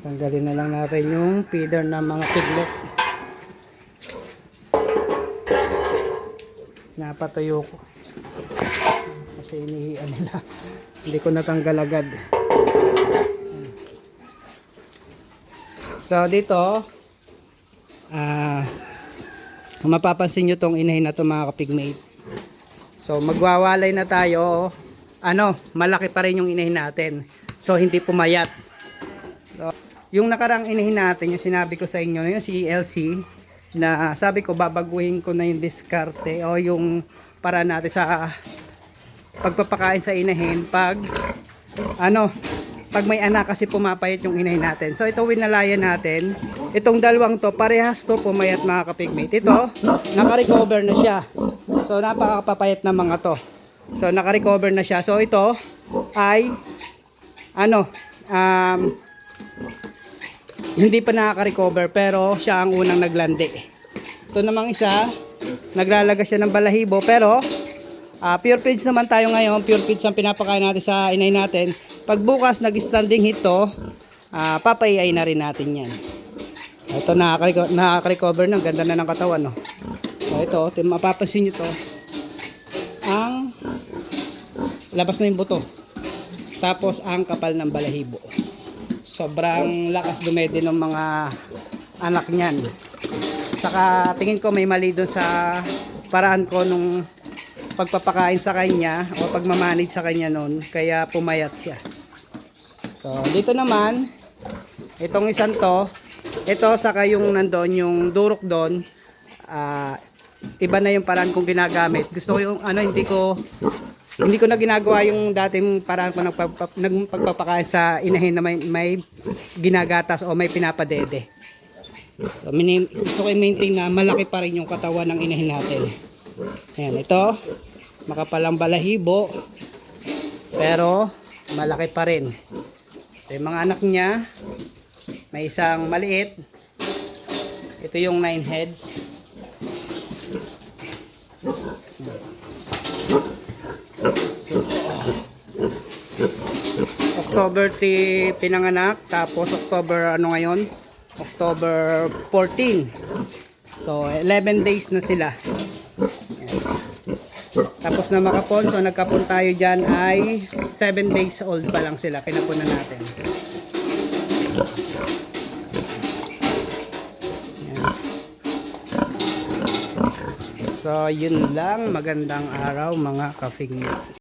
Tanggalin na lang natin yung feeder ng mga piglet. Napatuyo ko. Kasi inihian nila. Hindi ko natanggal agad. So dito, mapapansin nyo tong inahin na to mga kapigmate. So magwawalay na tayo. Malaki pa rin yung inahin natin. So hindi pumayat. So, yung nakarang inahin natin, yung sinabi ko sa inyo, yung si LC, na sabi ko babaguhin ko na yung diskarte o yung para natin sa pagpapakain sa inahin pag may anak, kasi pumapayat yung inahin natin. So ito winalayan natin. Itong dalawang to, parehas to pumayat mga kapigmate. Ito, naka-recover na siya. So napakapapayat na mga to. So naka-recover na siya. So ito ay hindi pa nakaka-recover, pero siya ang unang naglandi. Ito namang isa, naglalaga siya ng balahibo, pero pure feeds naman tayo ngayon. Pure feeds ang pinapakain natin sa inay natin. Pag bukas nag-standing hit to, papayay na rin natin yan. Ito nakaka-recover na, ganda na ng katawan, no? So ito, mapapansin nyo to, ang labas na yung buto, tapos ang kapal ng balahibo. Sobrang lakas dumede ng mga anak niyan. Saka tingin ko may mali doon sa paraan ko nung pagpapakain sa kanya o pagmamanage sa kanya noon, kaya pumayat siya. So dito naman, itong isang to, ito saka yung nandoon, yung durok doon, iba na yung paraan kong ginagamit. Gusto ko yung hindi ko na ginagawa yung dating paraan ko ng pagpapakain sa inahin na may ginagatas o may pinapadede. So, gusto ko i-maintain na malaki pa rin yung katawan ng inahin natin. Ayan, ito, makapalang balahibo, pero malaki pa rin. Ito yung mga anak niya, may isang maliit. Ito yung 9 heads. October 3 pinanganak, tapos October ngayon? October 14. So 11 days na sila. Ayan. Tapos na makapon, so nagkapon tayo dyan ay 7 days old pa lang sila, kinapunan natin. Ayan. So yun lang, magandang araw mga ka-figmate.